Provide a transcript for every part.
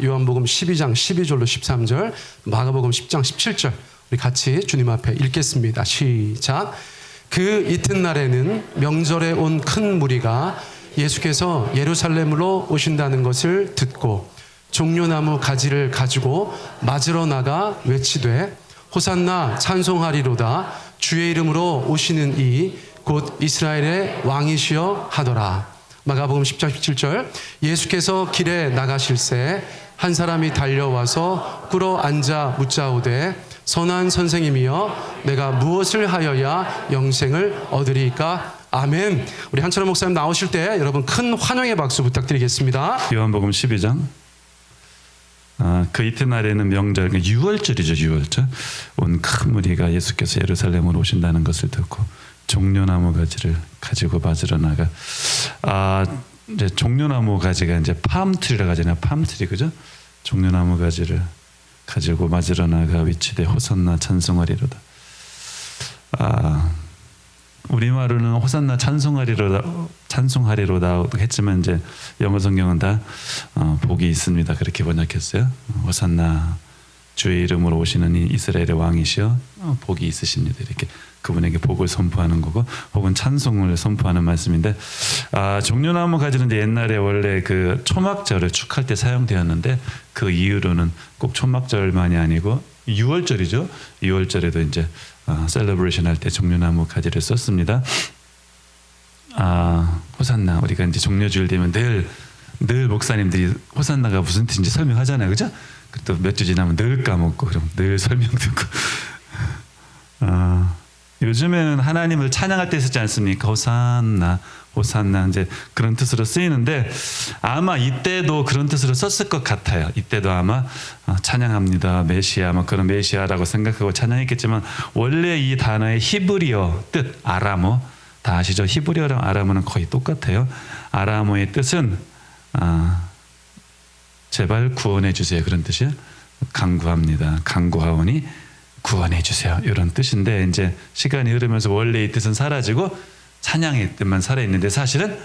요한복음 12장 12절로 13절, 마가복음 10장 17절 우리 같이 주님 앞에 읽겠습니다. 시작. 그 이튿날에는 명절에 온 큰 무리가 예수께서 예루살렘으로 오신다는 것을 듣고 종려나무 가지를 가지고 맞으러 나가 외치되 호산나 찬송하리로다 주의 이름으로 오시는 이 곧 이스라엘의 왕이시여 하더라. 마가복음 10장 17절 예수께서 길에 나가실새 한 사람이 달려와서 꿇어 앉아 묻자오되 선한 선생님이여 내가 무엇을 하여야 영생을 얻으리까? 아멘. 우리 한철원 목사님 나오실 때 여러분 큰 환영의 박수 부탁드리겠습니다. 요한복음 12장 그 이튿날에는 명절, 유월절이죠. 유월절. 온 큰 무리가 예수께서 예루살렘으로 오신다는 것을 듣고 종려나무 가지를 가지고 맞으러 나가. 이제 종려나무 가지가 이제 팜트리라고 하잖아요. 팜트리, 그죠? 종려나무 가지를 가지고 맞으러 나가 위치되 호산나 찬송하리로다. 우리말로는 호산나 찬송하리로다 했지만 이제 영어 성경은 다 복이 있습니다. 그렇게 번역했어요. 호산나 주의 이름으로 오시는 이 이스라엘의 왕이시여 복이 있으십니다. 이렇게 그분에게 복을 선포하는 거고, 혹은 찬송을 선포하는 말씀인데, 종려나무 가지는 이제 옛날에 원래 그 초막절을 축할 때 사용되었는데, 그 이후로는 꼭 초막절만이 아니고 6월절이죠. 6월절에도 이제 셀러브레이션 할 때 종려나무 가지를 썼습니다. 호산나, 우리가 이제 종려주일 되면 늘 목사님들이 호산나가 무슨 뜻인지 설명하잖아요, 그죠? 또 몇 주 지나면 늘 까먹고, 그럼 늘 설명 듣고. 요즘에는 하나님을 찬양할 때 쓰지 않습니까? 호산나, 호산나, 이제 그런 뜻으로 쓰이는데, 아마 이때도 그런 뜻으로 썼을 것 같아요. 이때도 아마 찬양합니다, 메시아, 아마 그런 메시아라고 생각하고 찬양했겠지만, 원래 이 단어의 히브리어 뜻, 아람어, 다 아시죠? 히브리어랑 아람어는 거의 똑같아요. 아람어의 뜻은 제발 구원해 주세요, 그런 뜻이에요. 간구합니다, 간구하오니 구원해 주세요, 이런 뜻인데, 이제 시간이 흐르면서 원래 이 뜻은 사라지고 찬양의 뜻만 살아있는데, 사실은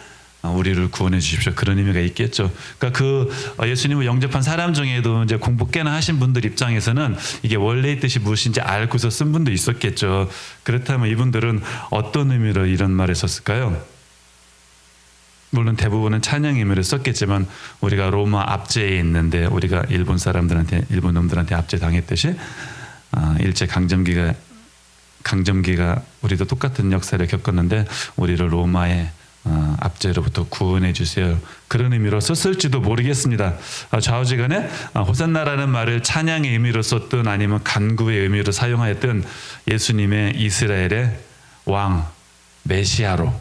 우리를 구원해 주십시오, 그런 의미가 있겠죠. 그러니까 그 예수님을 영접한 사람 중에도 이제 공부 꽤나 하신 분들 입장에서는 이게 원래의 뜻이 무엇인지 알고서 쓴 분도 있었겠죠. 그렇다면 이분들은 어떤 의미로 이런 말을 썼을까요? 물론 대부분은 찬양 의미를 썼겠지만, 우리가 로마 압제에 있는데 우리가 일본 놈들한테 압제 당했듯이 일제 강점기가 우리도 똑같은 역사를 겪었는데 우리를 로마의 압제로부터 구원해 주세요, 그런 의미로 썼을지도 모르겠습니다. 좌우지간에 호산나라는 말을 찬양의 의미로 썼든 아니면 간구의 의미로 사용하였든 예수님의 이스라엘의 왕 메시아로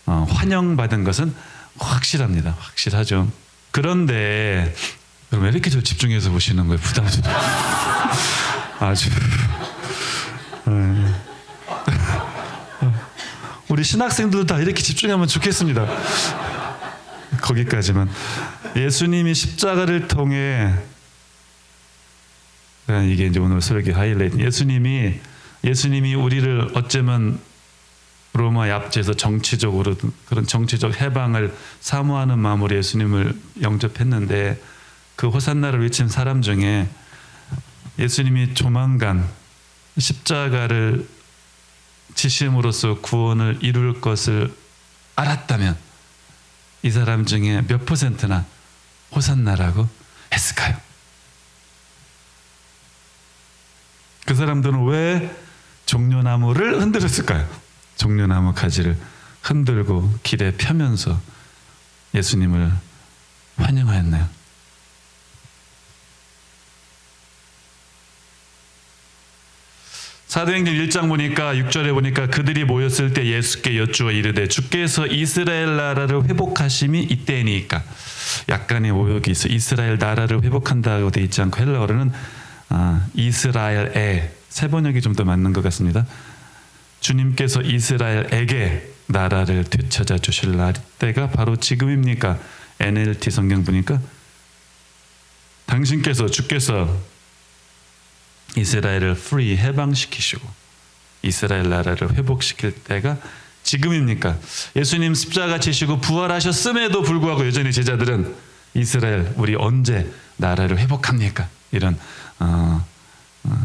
환영받은 것은 확실합니다. 확실하죠. 그런데 왜 이렇게 저 집중해서 보시는 거예요? 부담스러워. 아주 우리 신학생들도 다 이렇게 집중하면 좋겠습니다. 거기까지만. 예수님이 십자가를 통해, 이게 이제 오늘 설교 하이라이트, 예수님이 우리를 어쩌면 로마 압제에서 정치적으로 그런 정치적 해방을 사모하는 마음으로 예수님을 영접했는데, 그 호산나를 외친 사람 중에 예수님이 조만간 십자가를 지심으로써 구원을 이룰 것을 알았다면 이 사람 중에 몇 %나 호산나라고 했을까요? 그 사람들은 왜 종려나무를 흔들었을까요? 종려나무 가지를 흔들고 길에 펴면서 예수님을 환영하였나요? 사도행전 1장 보니까 6절에 보니까 그들이 모였을 때 예수께 여쭈어 이르되 주께서 이스라엘 나라를 회복하심이 이때니까. 약간의 오역이 있어. 이스라엘 나라를 회복한다고 되어 있지 않고 헬라어로는 이스라엘에, 세 번역이 좀 더 맞는 것 같습니다. 주님께서 이스라엘에게 나라를 되찾아 주실 날 때가 바로 지금입니까? NLT 성경 보니까 주께서 이스라엘을 free, 해방시키시고 이스라엘 나라를 회복시킬 때가 지금입니까? 예수님 십자가 지시고 부활하셨음에도 불구하고 여전히 제자들은 이스라엘 우리 언제 나라를 회복합니까? 이런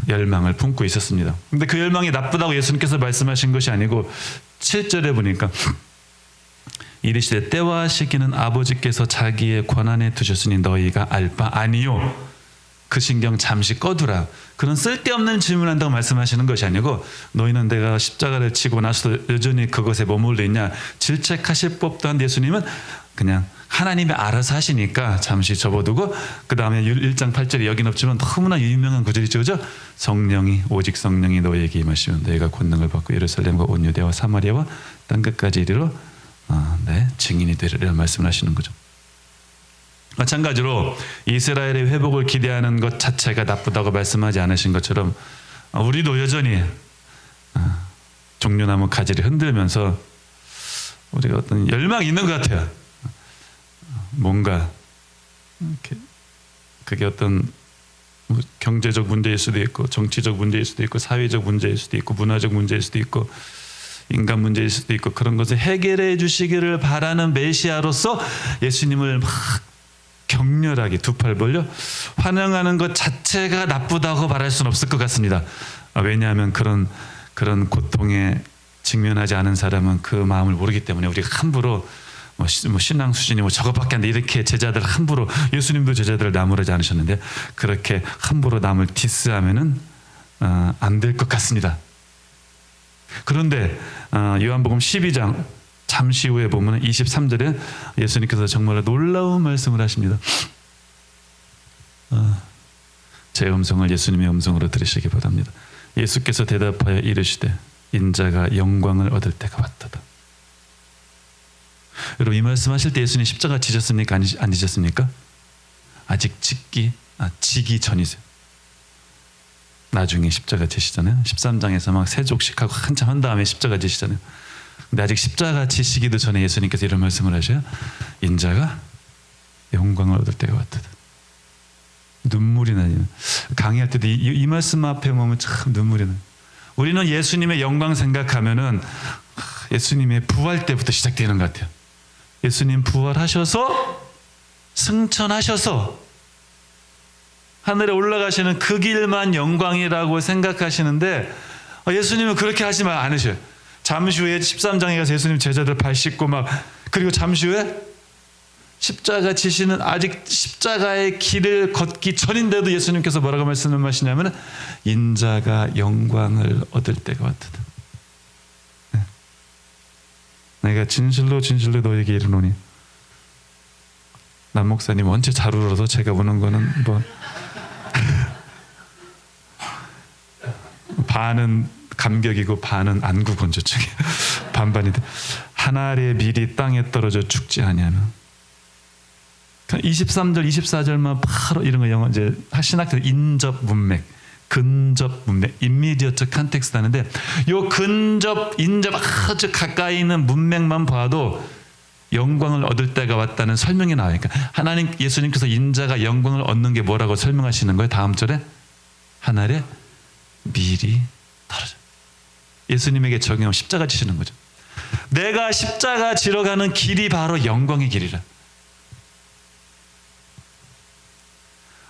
열망을 품고 있었습니다. 근데 그 열망이 나쁘다고 예수님께서 말씀하신 것이 아니고 7절에 보니까 이르시되 때와 시기는 아버지께서 자기의 권한에 두셨으니 너희가 알 바 아니요. 그 신경 잠시 꺼두라. 그런 쓸데없는 질문한다고 말씀하시는 것이 아니고 너희는 내가 십자가를 지고 나서도 여전히 그것에 머물러 있냐. 질책하실 법도 한데 예수님은 그냥 하나님이 알아서 하시니까 잠시 접어두고 그 다음에 1장 8절에 여긴 없지만 너무나 유명한 구절이죠. 그죠? 오직 성령이 너희에게 임하시면 너희가 권능을 받고 예루살렘과 온 유대와 사마리아와 땅끝까지 이르러 네, 증인이 되리라 말씀을 하시는 거죠. 마찬가지로 이스라엘의 회복을 기대하는 것 자체가 나쁘다고 말씀하지 않으신 것처럼 우리도 여전히 종려나무 가지를 흔들면서 우리가 어떤 열망이 있는 것 같아요. 뭔가 그게 어떤 경제적 문제일 수도 있고 정치적 문제일 수도 있고 사회적 문제일 수도 있고 문화적 문제일 수도 있고 인간 문제일 수도 있고 그런 것을 해결해 주시기를 바라는 메시아로서 예수님을 막 격렬하게 두 팔 벌려 환영하는 것 자체가 나쁘다고 말할 수는 없을 것 같습니다. 왜냐하면 그런 고통에 직면하지 않은 사람은 그 마음을 모르기 때문에 우리가 함부로 뭐 신앙 수준이 저것밖에 안 돼 이렇게 제자들 함부로 예수님도 제자들을 나무라지 않으셨는데 그렇게 함부로 남을 디스하면은 안 될 것 같습니다. 그런데 요한복음 12장 잠시 후에 보면 23절에 예수님께서 정말 놀라운 말씀을 하십니다. 제 음성을 예수님의 음성으로 들으시기 바랍니다. 예수께서 대답하여 이르시되 인자가 영광을 얻을 때가 왔도다. 여러분 이 말씀하실 때 예수님 십자가 지셨습니까? 안 지셨습니까? 아직 지기 전이세요. 나중에 십자가 지시잖아요. 13장에서 막 세족식하고 한참 한 다음에 십자가 지시잖아요. 근데 아직 십자가 지시기도 전에 예수님께서 이런 말씀을 하셔요. 인자가 영광을 얻을 때가 왔도다. 눈물이 나요. 강의할 때도 이 말씀 앞에 보면 참 눈물이 나요. 우리는 예수님의 영광 생각하면은 예수님의 부활 때부터 시작되는 것 같아요. 예수님 부활하셔서 승천하셔서 하늘에 올라가시는 그 길만 영광이라고 생각하시는데 예수님은 그렇게 하지 않으셔요. 잠시 후에 13장에 가서 예수님 제자들 발 씻고 막 그리고 잠시 후에 십자가 지시는 아직 십자가의 길을 걷기 전인데도 예수님께서 뭐라고 말씀하시냐면 인자가 영광을 얻을 때가 왔도다. 내가 진실로 너에게 이르노니 남 목사님 원체 잘 울어서 제가 우는 거는 뭐 반은 감격이고 반은 안구 건조증이 반반인데 한 알의 밀이 땅에 떨어져 죽지 아니하면 23절 24절만 바로 이런 거 영어 이제 신학들 인접 문맥 근접 문맥 immediate context 하는데 요 근접 인접 아주 가까이 있는 문맥만 봐도 영광을 얻을 때가 왔다는 설명이 나와요. 그러니까 하나님 예수님께서 인자가 영광을 얻는 게 뭐라고 설명하시는 거예요? 다음 절에 한 알의 밀이 떨어져. 예수님에게 적용하면 십자가 지시는 거죠. 내가 십자가 지러 가는 길이 바로 영광의 길이라.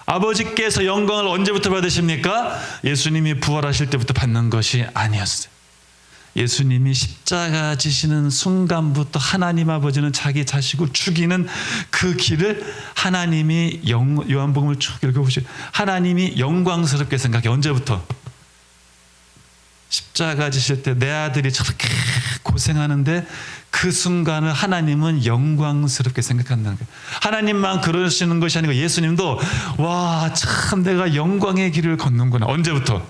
아버지께서 영광을 언제부터 받으십니까? 예수님이 부활하실 때부터 받는 것이 아니었어요. 예수님이 십자가 지시는 순간부터 하나님 아버지는 자기 자식을 죽이는 그 길을 하나님이 요한복음을 쭉 읽어보시고 하나님이 영광스럽게 생각해. 언제부터? 십자가 지실 때 내 아들이 저렇게 고생하는데 그 순간을 하나님은 영광스럽게 생각한다는 거예요. 하나님만 그러시는 것이 아니고 예수님도 와, 참 내가 영광의 길을 걷는구나. 언제부터?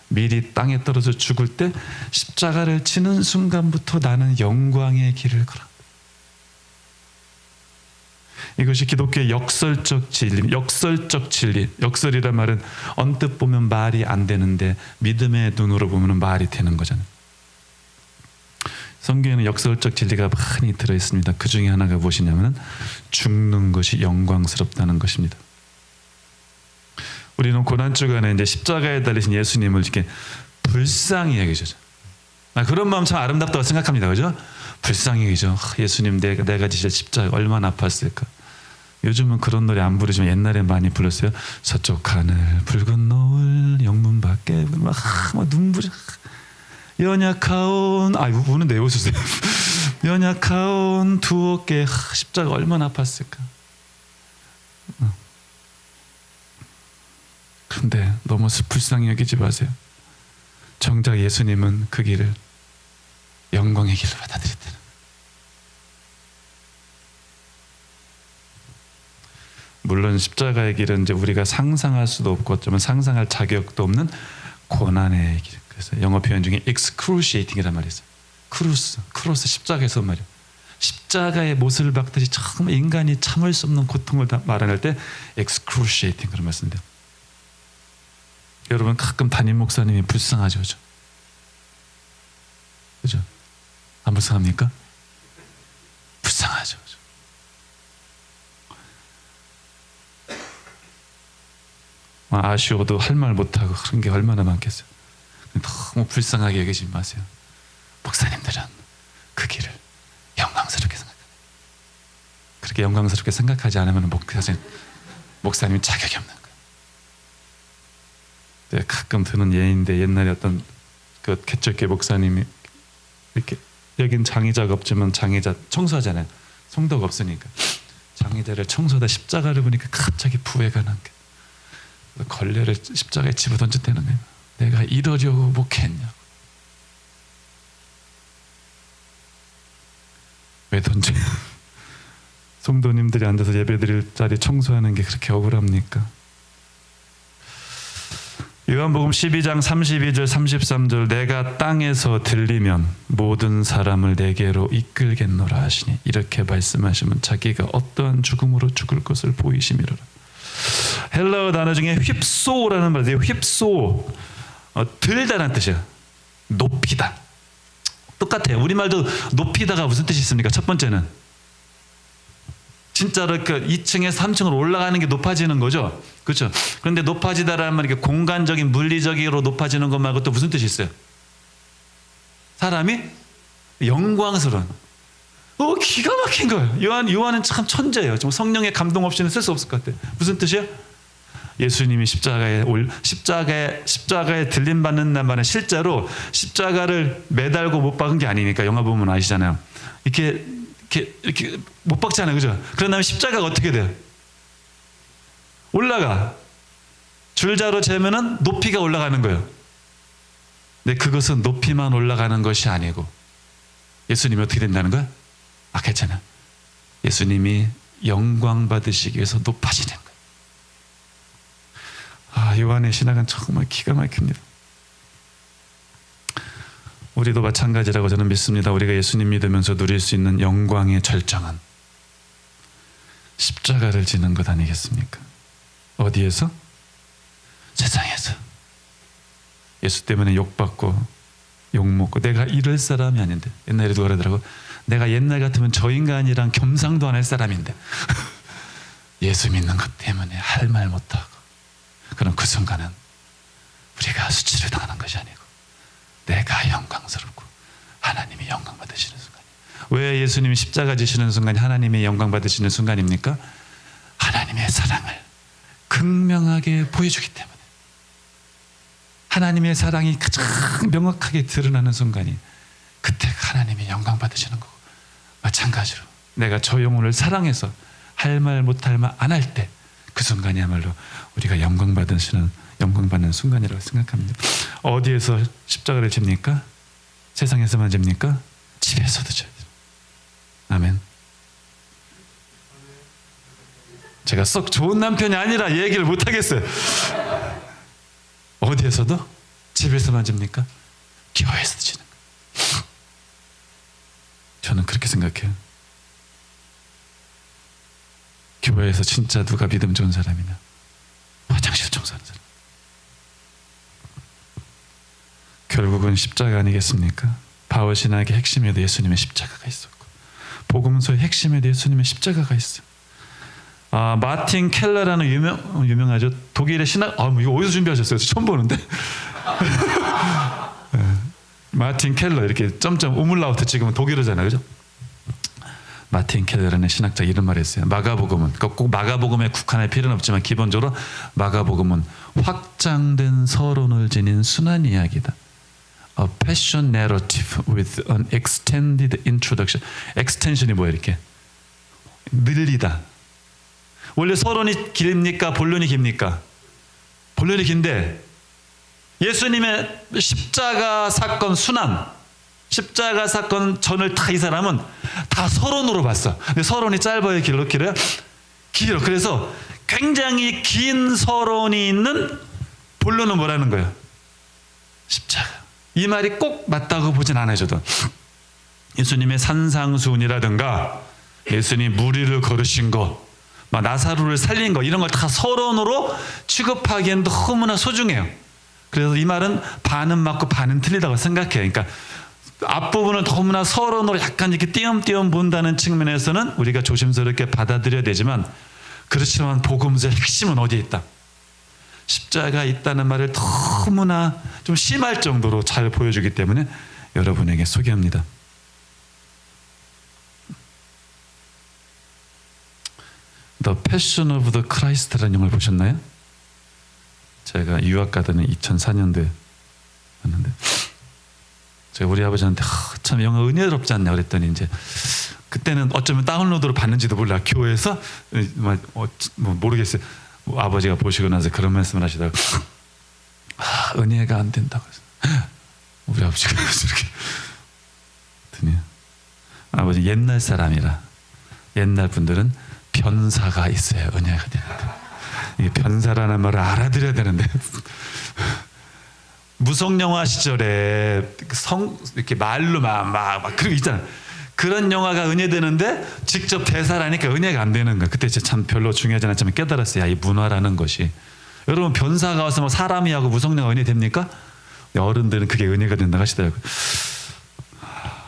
밀이 땅에 떨어져 죽을 때 십자가를 치는 순간부터 나는 영광의 길을 걸어. 이것이 기독교의 역설적 진리, 역설적 진리. 역설이란 말은 언뜻 보면 말이 안 되는데 믿음의 눈으로 보면 말이 되는 거잖아요. 성경에는 역설적 진리가 많이 들어있습니다. 그 중에 하나가 무엇이냐면 죽는 것이 영광스럽다는 것입니다. 우리는 고난주간에 이제 십자가에 달리신 예수님을 이렇게 불쌍히 여기죠. 그런 마음 참 아름답다고 생각합니다. 그죠? 불쌍히 여기죠. 예수님 내가 지실 십자가 얼마나 아팠을까. 요즘은 그런 노래 안 부르지만 옛날에 많이 불렀어요. 서쪽 하늘 붉은 노을 영문 밖에 막 눈부셔 연약하온 우는데 왜 웃으세요? 연약하온 두 어깨 십자가 얼마나 아팠을까. 근데 너무 불쌍히 여기지 마세요. 정작 예수님은 그 길을 영광의 길로 받아들였다는. 물론 십자가의 길은 이제 우리가 상상할 수도 없고 어쩌면 상상할 자격도 없는 고난의 길. 그래서 영어 표현 중에 excruciating이란 말이 있어요. 크로스 십자가에서 말이에요. 십자가의 못을 박듯이 정말 인간이 참을 수 없는 고통을 말할 때 excruciating 그런 말 쓴대요. 여러분 가끔 담임 목사님이 불쌍하죠, 그죠? 안 불쌍합니까? 불쌍하죠. 아쉬워도 할 말 못하고 그런 게 얼마나 많겠어요. 너무 불쌍하게 여기지 마세요. 목사님들은 그 길을 영광스럽게 생각해요. 그렇게 영광스럽게 생각하지 않으면 목사님이 자격이 없는 거예요. 내가 가끔 드는 예인데 옛날에 어떤 그 개척교 목사님이 이렇게 여긴 장의자가 없지만 장의자 청소하잖아요. 성도가 없으니까 장의자를 청소하다 십자가를 보니까 갑자기 부해가 난 거예요. 걸레를 십자가에 집어 던졌다는 거예요. 내가 이러려고 목회했냐고. 왜 던져요? 성도님들이 앉아서 예배드릴 자리 청소하는 게 그렇게 억울합니까? 요한복음 12장 32절 33절 내가 땅에서 들리면 모든 사람을 내게로 이끌겠노라 하시니 이렇게 말씀하시면 자기가 어떠한 죽음으로 죽을 것을 보이심이로라. 헬라어 단어 중에 휩소라는 말이에요. 휩소 들다라는 뜻이에요. 높이다. 똑같아요. 우리말도 높이다가 무슨 뜻이 있습니까? 첫 번째는 진짜로 그 2층에서 3층으로 올라가는 게 높아지는 거죠. 그렇죠? 그런데 높아지다라는 말이 공간적인 물리적으로 높아지는 것 말고 또 무슨 뜻이 있어요? 사람이 영광스러운. 기가 막힌 거예요. 요한은 참 천재예요. 정말 성령의 감동 없이는 쓸 수 없을 것 같아요. 무슨 뜻이에요? 예수님이 십자가에 들림받는 날만에 실제로 십자가를 매달고 못 박은 게 아니니까 영화 보면 아시잖아요. 이렇게 못 박잖아요, 그죠? 그런 다음에 십자가가 어떻게 돼요? 올라가. 줄자로 재면은 높이가 올라가는 거예요. 근데 그것은 높이만 올라가는 것이 아니고 예수님이 어떻게 된다는 거야? 괜찮아. 예수님이 영광 받으시기 위해서 높아지는 거예요. 요한의 신학은 정말 기가 막힙니다. 우리도 마찬가지라고 저는 믿습니다. 우리가 예수님 믿으면서 누릴 수 있는 영광의 절정은 십자가를 지는 것 아니겠습니까? 어디에서? 세상에서. 예수 때문에 욕받고 욕먹고 내가 이럴 사람이 아닌데 옛날에 누가 그러더라고. 내가 옛날 같으면 저 인간이랑 겸상도 안 할 사람인데 예수 믿는 것 때문에 할 말 못하고 그럼 그 순간은 우리가 수치를 당하는 것이 아니고 내가 영광스럽고 하나님이 영광 받으시는 순간이에요. 왜 예수님이 십자가 지시는 순간이 하나님의 영광 받으시는 순간입니까? 하나님의 사랑을 극명하게 보여주기 때문에 하나님의 사랑이 가장 명확하게 드러나는 순간이 그때 하나님이 영광 받으시는 거고 마찬가지로 내가 저 영혼을 사랑해서 할 말 못할 말 안 할 때 그 순간이야말로 우리가 영광 받는 순간이라고 생각합니다. 어디에서 십자가를 집니까? 세상에서만 집니까? 집에서도 져요. 아멘. 제가 썩 좋은 남편이 아니라 얘기를 못 하겠어요. 어디에서도? 집에서만 집니까? 교회에서도 지는 거예요. 저는 그렇게 생각해요. 교회에서 진짜 누가 믿음 좋은 사람이냐? 화장실 청소하는 사람. 결국은 십자가 아니겠습니까? 바울 신학의 핵심에도 예수님의 십자가가 있었고 복음서의 핵심에도 예수님의 십자가가 있어요. 마틴 켈러라는 유명하죠. 독일의 신학. 이거 어디서 준비하셨어요? 처음 보는데. 마틴 켈러 이렇게 점점 우물라우트 찍으면 독일어잖아요, 그죠? 마틴 켈러라는 신학자 이런 말을 했어요. 마가복음은 꼭 마가복음에 국한할 필요는 없지만 기본적으로 마가복음은 확장된 서론을 지닌 순환 이야기다. A passion narrative with an extended introduction. extension이 뭐예요? 이렇게 늘리다. 원래 서론이 깁니까? 본론이 깁니까? 본론이 긴데 예수님의 십자가 사건 순환, 십자가 사건 전을 다 이 사람은 다 서론으로 봤어. 근데 서론이 짧아요, 길어요? 길어. 그래서 굉장히 긴 서론이 있는 본론은 뭐라는 거예요? 십자가. 이 말이 꼭 맞다고 보진 않아요, 저도. 예수님의 산상수훈이라든가 예수님 무리를 걸으신 거, 막 나사로를 살린 거, 이런 걸 다 서론으로 취급하기엔 너무나 소중해요. 그래서 이 말은 반은 맞고 반은 틀리다고 생각해요. 그러니까 앞부분을 너무나 서론으로 약간 이렇게 띄엄띄엄 본다는 측면에서는 우리가 조심스럽게 받아들여야 되지만, 그렇지만 복음서의 핵심은 어디에 있다? 십자가 있다는 말을 너무나 좀 심할 정도로 잘 보여주기 때문에 여러분에게 소개합니다. The Passion of the Christ라는 영화를 보셨나요? 제가 유학 가던 2004년도에 봤는데, 제가 우리 아버지한테 참 영화 은혜롭지 않냐 그랬더니, 이제 그때는 어쩌면 다운로드로 봤는지도 몰라. 교회에서 뭐 모르겠어요. 아버지가 보시고 나서 그런 말씀을 하시다가 은혜가 안 된다고 해서 우리 아버지가 이렇게 했더니, 아버지 옛날 사람이라 옛날 분들은 변사가 있어요. 은혜가 되는데, 이 변사라는 말을 알아들어야 되는데 무성영화 시절에 이렇게 말로 막 그런 거 있잖아. 그런 영화가 은혜되는데 직접 대사라니까 은혜가 안 되는 거야. 그때 참 별로 중요하지 않았지만 깨달았어요. 이 문화라는 것이. 여러분, 변사가 와서 뭐 사람이 하고 무성영화 은혜 됩니까? 어른들은 그게 은혜가 된다고 하시더라고요.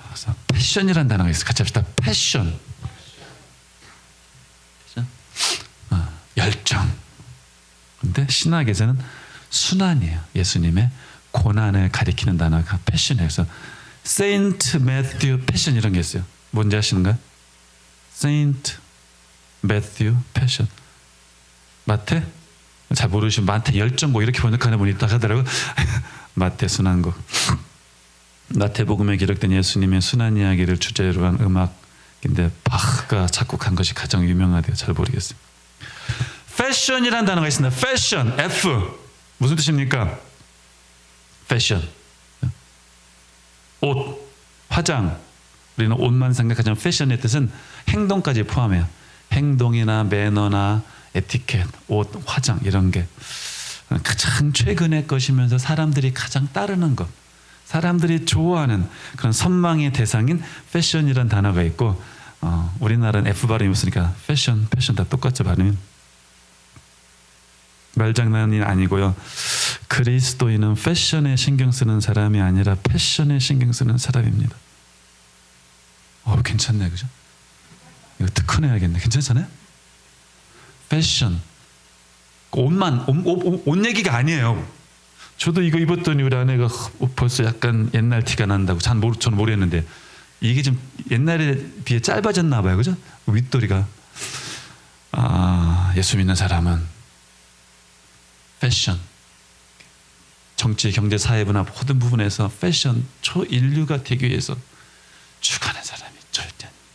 그래서 패션이라는 단어가 있어요. 같이 합시다. 패션. 열정. 근데 신학에서는 순환이에요. 예수님의 고난을 가리키는 단어가 패션이에요. 그래서 세인트 매튜 패션 이런 게 있어요. 뭔지 아시는가요? 세인트 매튜 패션. 마태? 잘 모르시면 마태 열정곡 이렇게 번역하는 분이 있다 하더라고요. 마태 순환곡. 마태복음에 기록된 예수님의 순환 이야기를 주제로 한 음악인데 바흐가 작곡한 것이 가장 유명하대요. 잘 모르겠어요. 패션이라는 단어가 있습니다. 패션, F. 무슨 뜻입니까? 패션. 옷, 화장. 우리는 옷만 생각하지만 패션의 뜻은 행동까지 포함해요. 행동이나 매너나 에티켓, 옷, 화장 이런 게 가장 최근의 것이면서 사람들이 가장 따르는 것, 사람들이 좋아하는 그런 선망의 대상인 패션이라는 단어가 있고, 우리나라는 F 발음이 없으니까 패션 다 똑같죠, 발음이. 말장난이 아니고요. 그리스도인은 패션에 신경 쓰는 사람이 아니라 패션에 신경 쓰는 사람입니다. 괜찮네, 그죠? 이거 특허내야겠네. 괜찮잖아요? 패션. 옷 얘기가 아니에요. 저도 이거 입었더니 우리 아내가 벌써 약간 옛날 티가 난다고. 저는 모르겠는데 이게 좀 옛날에 비해 짧아졌나 봐요, 그죠? 윗도리가. 예수 믿는 사람은 패션, 정치, 경제, 사회 분야 모든 부분에서 패션 초인류가 되기 위해서 죽어가는 사람이 절대 아닙니다.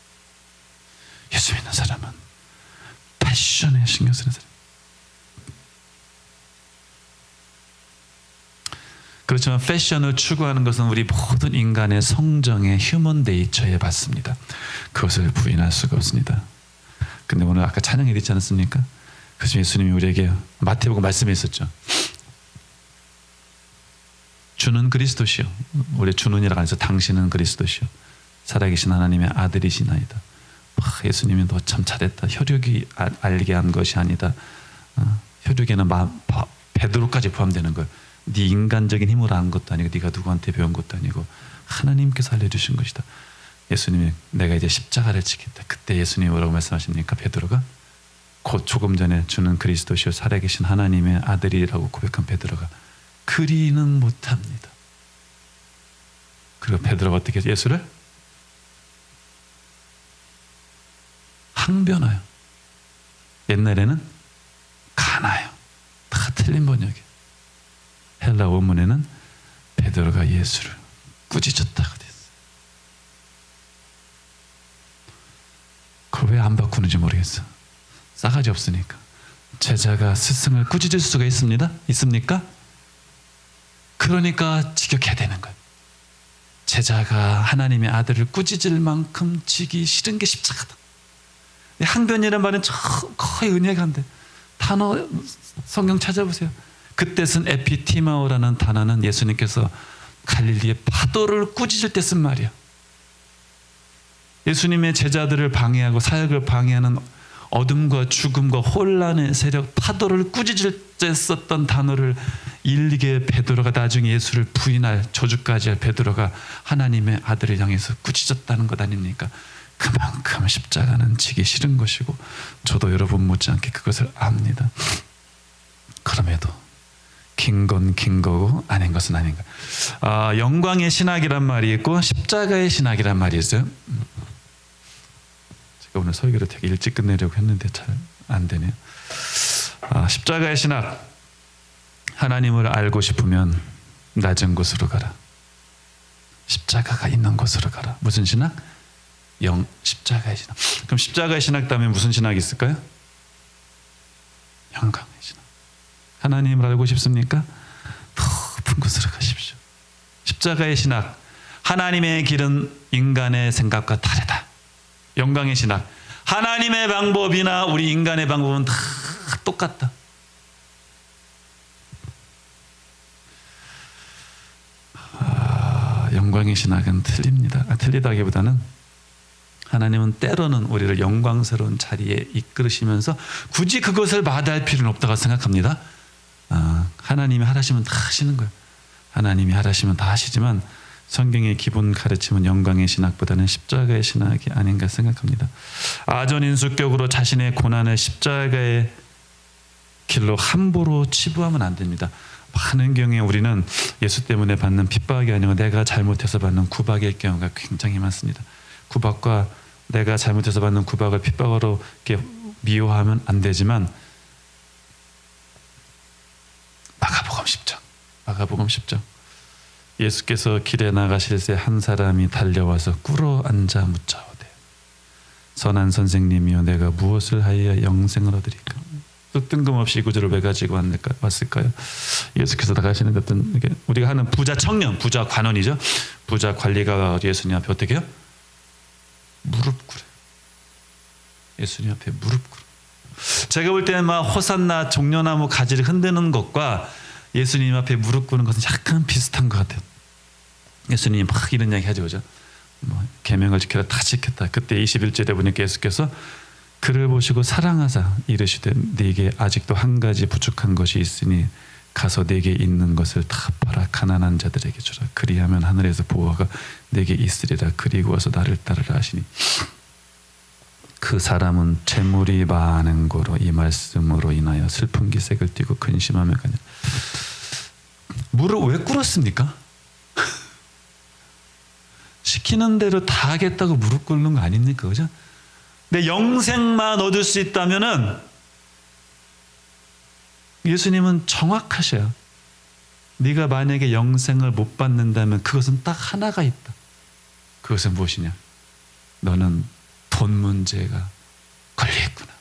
예수 믿는 사람은 패션에 신경 쓰는 사람. 그렇지만 패션을 추구하는 것은 우리 모든 인간의 성정의 휴먼 네이처에 받습니다. 그것을 부인할 수가 없습니다. 근데 오늘 아까 찬양이 있지 않았습니까? 그래서 예수님이 우리에게 마태복음 말씀에 있었죠. 주는 그리스도시요. 원래 주는이라고 해서 당신은 그리스도시요. 살아계신 하나님의 아들이시나이다. 예수님이 너 참 잘했다. 혈육이 알게 한 것이 아니다. 혈육에는 베드로까지 포함되는 거예요. 네 인간적인 힘으로 한 것도 아니고 네가 누구한테 배운 것도 아니고 하나님께서 알려주신 것이다. 예수님이 내가 이제 십자가를 지겠다. 그때 예수님이 뭐라고 말씀하십니까? 베드로가 곧 조금 전에 주는 그리스도시요 살아계신 하나님의 아들이라고 고백한 베드로가 그리는 못합니다. 그리고 베드로가 어떻게 해서 예수를 항변하여. 옛날에는 가나요. 다 틀린 번역이에요. 헬라 원문에는 베드로가 예수를 꾸짖었다고 됐어요. 그걸 왜 안 바꾸는지 모르겠어. 싸가지 없으니까. 제자가 스승을 꾸짖을 수가 있습니까? 그러니까 지격해야 되는 거예요. 제자가 하나님의 아들을 꾸짖을 만큼 지기 싫은 게 십자가다. 항변이라는 말은 거의 은혜가 안 돼. 단어 성경 찾아보세요. 그때 쓴 에피티마오라는 단어는 예수님께서 갈릴리의 파도를 꾸짖을 때 쓴 말이야. 예수님의 제자들을 방해하고 사역을 방해하는 어둠과 죽음과 혼란의 세력, 파도를 꾸짖을 때 썼던 단어를 일리게 베드로가 나중에 예수를 부인할 저주까지 할 베드로가 하나님의 아들을 향해서 꾸짖었다는 것 아닙니까? 그만큼 십자가는 지기 싫은 것이고 저도 여러분 못지않게 그것을 압니다. 그럼에도 긴 건 긴 거고 아닌 것은 아닌 거. 영광의 신학이란 말이 있고 십자가의 신학이란 말이 있어요. 제가 오늘 설교를 되게 일찍 끝내려고 했는데 잘 안 되네요. 십자가의 신학. 하나님을 알고 싶으면 낮은 곳으로 가라. 십자가가 있는 곳으로 가라. 무슨 신학? 십자가의 신학. 그럼 십자가의 신학 다음에 무슨 신학이 있을까요? 영광의 신학. 하나님을 알고 싶습니까? 높은 곳으로 가십시오. 십자가의 신학. 하나님의 길은 인간의 생각과 다르다. 영광의 신학. 하나님의 방법이나 우리 인간의 방법은 다 똑같다. 영광의 신학은 틀립니다. 틀리다기보다는 하나님은 때로는 우리를 영광스러운 자리에 이끌으시면서 굳이 그것을 마다할 필요는 없다고 생각합니다. 하나님이 하라시면 다 하시는 거예요. 하나님이 하라시면 다 하시지만 성경의 기본 가르침은 영광의 신학보다는 십자가의 신학이 아닌가 생각합니다. 아전인수격으로 자신의 고난을 십자가의 길로 함부로 치부하면 안 됩니다. 많은 경우에 우리는 예수 때문에 받는 핍박이 아니고 내가 잘못해서 받는 구박일 경우가 굉장히 많습니다. 구박과 내가 잘못해서 받는 구박을 핍박으로 이렇게 미워하면 안 되지만 마가복음 10장 예수께서 길에 나가실 새 한 사람이 달려와서 꿇어 앉아 묻자오되 선한 선생님이여 내가 무엇을 하여야 영생을 얻으리까? 또 뜬금없이 이 구절을 왜 가지고 왔을까요? 예수께서 나가시는데 어떤 우리가 하는 부자 청년, 부자 관원이죠. 부자 관리가 예수님 앞에 어떻게 해요? 무릎 꿇어요. 예수님 앞에 무릎 꿇어요. 제가 볼 때는 막 호산나 종려나무 가지를 흔드는 것과 예수님 앞에 무릎 꿇는 것은 약간 비슷한 것 같아요. 예수님이 막 이런 이야기 하죠, 그죠? 계명을 지켜라, 다 지켰다. 그때 21절에 보니까 예수께서 그를 보시고 사랑하사 이르시되 네게 아직도 한 가지 부족한 것이 있으니 가서 네게 있는 것을 다 팔아 가난한 자들에게 주라. 그리하면 하늘에서 보화가 네게 있으리라. 그리고 와서 나를 따르라 하시니 그 사람은 재물이 많은 고로 이 말씀으로 인하여 슬픈 기색을 띠고 근심하며 가냐. 무릎 왜 꿇었습니까? 시키는 대로 다 하겠다고 무릎 꿇는 거 아닙니까? 그죠? 내 영생만 얻을 수 있다면은 예수님은 정확하셔요. 네가 만약에 영생을 못 받는다면 그것은 딱 하나가 있다. 그것은 무엇이냐? 너는 돈 문제가 걸려있구나.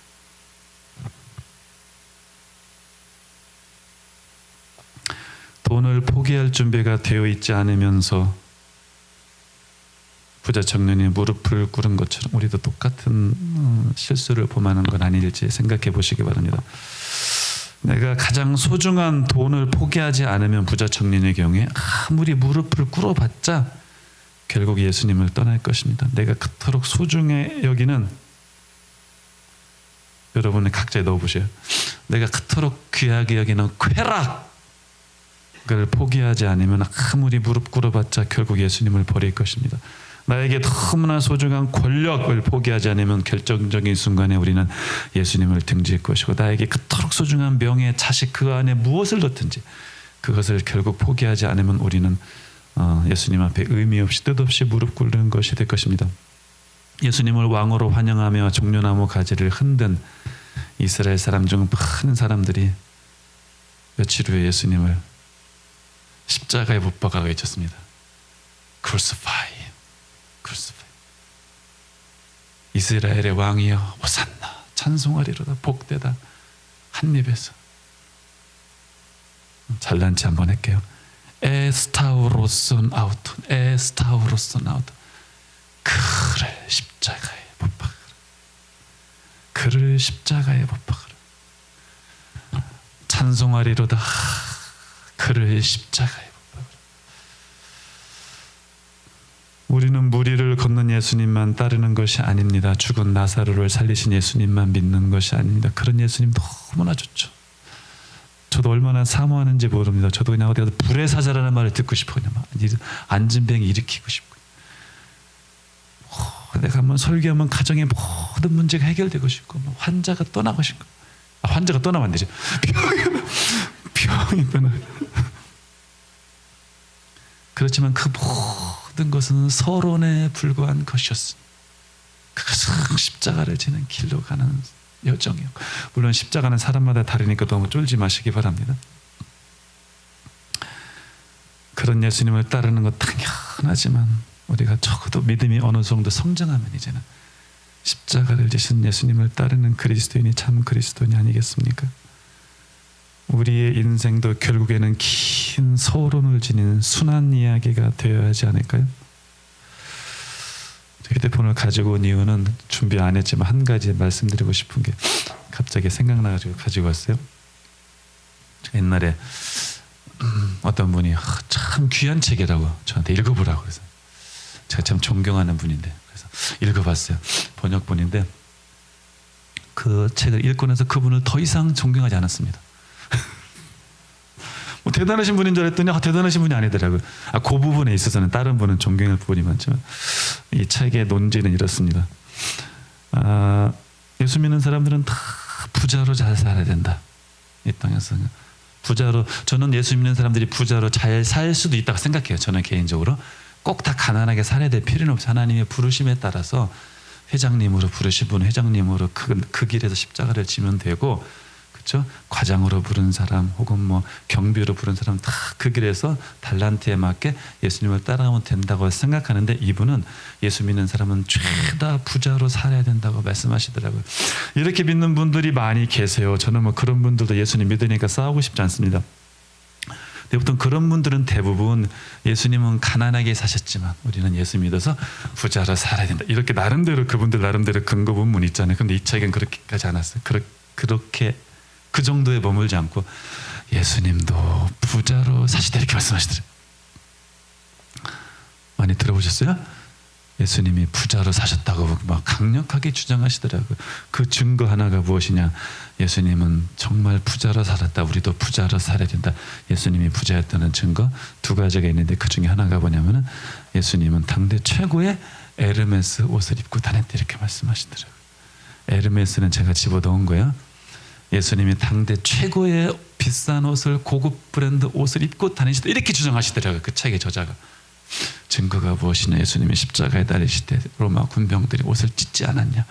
돈을 포기할 준비가 되어 있지 않으면서 부자 청년이 무릎을 꿇은 것처럼 우리도 똑같은 실수를 범하는 건 아닐지 생각해 보시기 바랍니다. 내가 가장 소중한 돈을 포기하지 않으면 부자 청년의 경우에 아무리 무릎을 꿇어봤자 결국 예수님을 떠날 것입니다. 내가 그토록 소중해 여기는 여러분의 각자에 넣어보세요. 내가 그토록 귀하게 여기는 쾌락을 포기하지 않으면 아무리 무릎 꿇어봤자 결국 예수님을 버릴 것입니다. 나에게 너무나 소중한 권력을 포기하지 않으면 결정적인 순간에 우리는 예수님을 등질 것이고 나에게 그토록 소중한 명예, 자식 그 안에 무엇을 넣든지 그것을 결국 포기하지 않으면 우리는 예수님 앞에 의미 없이 뜻없이 무릎 꿇는 것이 될 것입니다. 예수님을 왕으로 환영하며 종려나무 가지를 흔든 이스라엘 사람 중 많은 사람들이 며칠 후에 예수님을 십자가에 못 박아 외쳤습니다. Crucify, crucify. 이스라엘의 왕이여 호산나 찬송하리로다 복되다. 한 입에서 잘난 체 한번 할게요. 에스타우로슨 아우톤, 에스타우로슨 아우톤. 그를 십자가에 못 박으라. 그를 십자가에 못 박으라. 찬송하리로다. 그를 십자가에 못 박으라. 우리는 무리를 걷는 예수님만 따르는 것이 아닙니다. 죽은 나사로를 살리신 예수님만 믿는 것이 아닙니다. 그런 예수님 너무나 좋죠. 저도 얼마나 사모하는지 모릅니다. 저도 그냥 어디 가서 불의 사자라는 말을 듣고 싶어요. 안진뱅이 일으키고 싶고. 내가 한번 설교하면 가정의 모든 문제가 해결되고 싶고, 환자가 떠나고 싶고. 환자가 떠나면 안 되죠. 병이 떠나. 그렇지만 그 모든 것은 서론에 불과한 것이었습니다. 그것은 십자가를 지는 길로 가는 여정이요. 물론 십자가는 사람마다 다르니까 너무 쫄지 마시기 바랍니다. 그런 예수님을 따르는 것 당연하지만 우리가 적어도 믿음이 어느 정도 성장하면 이제는 십자가를 지신 예수님을 따르는 그리스도인이 참 그리스도인이 아니겠습니까? 우리의 인생도 결국에는 긴 서론을 지닌 순한 이야기가 되어야 하지 않을까요? 휴대폰을 가지고 온 이유는 준비 안 했지만 한 가지 말씀드리고 싶은 게 갑자기 생각나가지고 가지고 왔어요. 옛날에 어떤 분이 참 귀한 책이라고 저한테 읽어보라고 그래서 제가 참 존경하는 분인데 그래서 읽어봤어요. 번역본인데 그 책을 읽고 나서 그분을 더 이상 존경하지 않았습니다. 뭐 대단하신 분인 줄 알았더니 대단하신 분이 아니더라고요. 그 부분에 있어서는 다른 분은 존경할 부분이 많지만 이 책의 논지는 이렇습니다. 예수 믿는 사람들은 다 부자로 잘 살아야 된다. 이 땅에서 부자로, 저는 예수 믿는 사람들이 부자로 잘 살 수도 있다고 생각해요. 저는 개인적으로 꼭 다 가난하게 살아야 될 필요는 없어요. 하나님의 부르심에 따라서 회장님으로 부르신 분 회장님으로 그 길에서 십자가를 지면 되고, 그렇죠? 과장으로 부른 사람 혹은 뭐 경비로 부른 사람 다 그 길에서 달란트에 맞게 예수님을 따라오면 된다고 생각하는데, 이분은 예수 믿는 사람은 죄다 부자로 살아야 된다고 말씀하시더라고요. 이렇게 믿는 분들이 많이 계세요. 저는 뭐 그런 분들도 예수님 믿으니까 싸우고 싶지 않습니다. 보통 그런 분들은 대부분 예수님은 가난하게 사셨지만 우리는 예수 믿어서 부자로 살아야 된다, 이렇게 나름대로 그분들 나름대로 근거 본문 있잖아요. 근데 이 책은 그렇게까지 않았어요. 그렇게 그 정도에 머물지 않고 예수님도 부자로 사시다 이렇게 말씀하시더래요. 많이 들어보셨어요? 예수님이 부자로 사셨다고 막 강력하게 주장하시더라고요. 그 증거 하나가 무엇이냐? 예수님은 정말 부자로 살았다. 우리도 부자로 살아야 된다. 예수님이 부자였다는 증거 두 가지가 있는데 그 중에 하나가 뭐냐면은 예수님은 당대 최고의 에르메스 옷을 입고 다녔다 이렇게 말씀하시더라고요. 에르메스는 제가 집어넣은 거예요. 예수님이 당대 최고의 비싼 옷을, 고급 브랜드 옷을 입고 다니시다 이렇게 주장하시더라고요. 그 책의 저자가. 증거가 무엇이냐? 예수님이 십자가에 달리실 때 로마 군병들이 옷을 찢지 않았냐?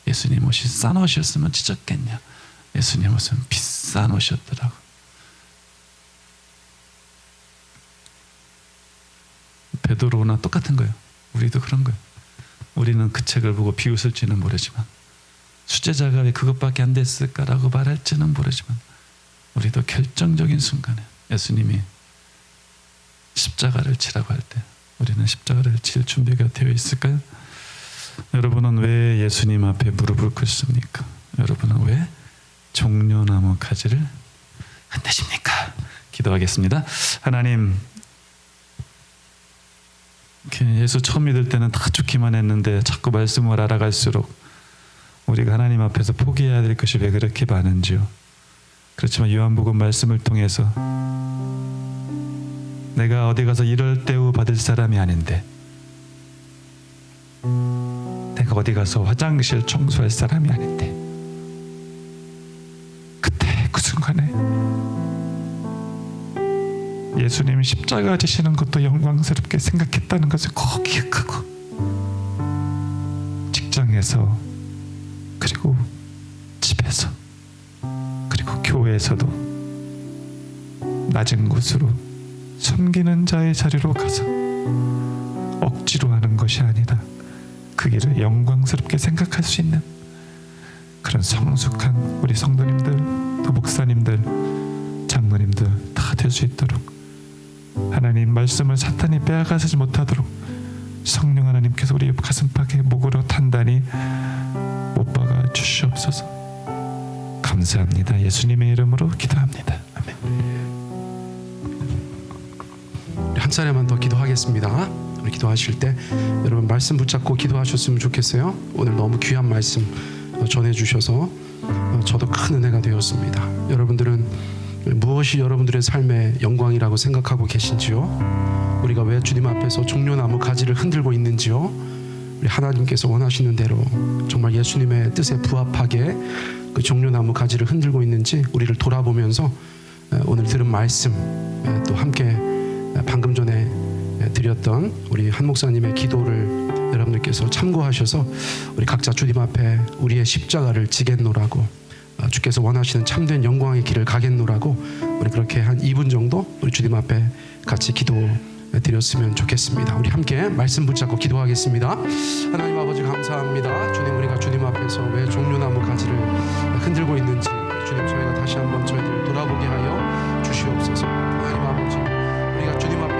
예수님 옷이 싼 옷이었으면 찢었겠냐? 예수님 옷은 비싼 옷이었더라고. 베드로나 똑같은 거예요. 우리도 그런 거예요. 우리는 그 책을 보고 비웃을지는 모르지만, 수제자가 왜 그것밖에 안 됐을까라고 말할지는 모르지만, 우리도 결정적인 순간에 예수님이 십자가를 치라고 할 때 우리는 십자가를 칠 준비가 되어 있을까요? 여러분은 왜 예수님 앞에 무릎을 꿇습니까? 여러분은 왜 종려나무 가지를 흔드십니까? 기도하겠습니다. 하나님, 예수 처음 믿을 때는 다 좋기만 했는데 자꾸 말씀을 알아갈수록 우리가 하나님 앞에서 포기해야 될 것이 왜 그렇게 많은지요. 그렇지만 요한복음 말씀을 통해서 내가 어디 가서 이럴 대우 받을 사람이 아닌데, 내가 어디 가서 화장실 청소할 사람이 아닌데, 그때 그 순간에 예수님이 십자가 지시는 것도 영광스럽게 생각했다는 것을 꼭 기억하고 직장에서, 그리고 집에서, 그리고 교회에서도 낮은 곳으로 섬기는 자의 자리로 가서 억지로 하는 것이 아니라 그 길을 영광스럽게 생각할 수 있는 그런 성숙한 우리 성도님들, 또 목사님들, 장로님들 다 될 수 있도록, 하나님 말씀을 사탄이 빼앗아가지 못하도록 성령 하나님께서 우리 가슴팍에 목으로 단단히 못 박아 주시옵소서. 감사합니다. 예수님의 이름으로 기도합니다. 아멘. 우리 한 차례만 더 기도하겠습니다. 우리 기도하실 때 여러분 말씀 붙잡고 기도하셨으면 좋겠어요. 오늘 너무 귀한 말씀 전해주셔서 저도 큰 은혜가 되었습니다. 여러분들은 무엇이 여러분들의 삶의 영광이라고 생각하고 계신지요? 우리가 왜 주님 앞에서 종려나무 가지를 흔들고 있는지요? 우리 하나님께서 원하시는 대로 정말 예수님의 뜻에 부합하게 그 종려나무 가지를 흔들고 있는지 우리를 돌아보면서 오늘 들은 말씀, 또 함께 방금 전에 드렸던 우리 한 목사님의 기도를 여러분들께서 참고하셔서 우리 각자 주님 앞에 우리의 십자가를 지겠노라고, 주께서 원하시는 참된 영광의 길을 가겠노라고, 우리 그렇게 한 2분 정도 우리 주님 앞에 같이 기도 드렸으면 좋겠습니다. 우리 함께 말씀 붙잡고 기도하겠습니다. 하나님 아버지 감사합니다. 주님, 우리가 주님 앞에서 왜 종려나무 가지를 흔들고 있는지 주님, 저희가 다시 한번 저희들을 돌아보게 하여 주시옵소서. 하나님 아버지, 우리가 주님 앞에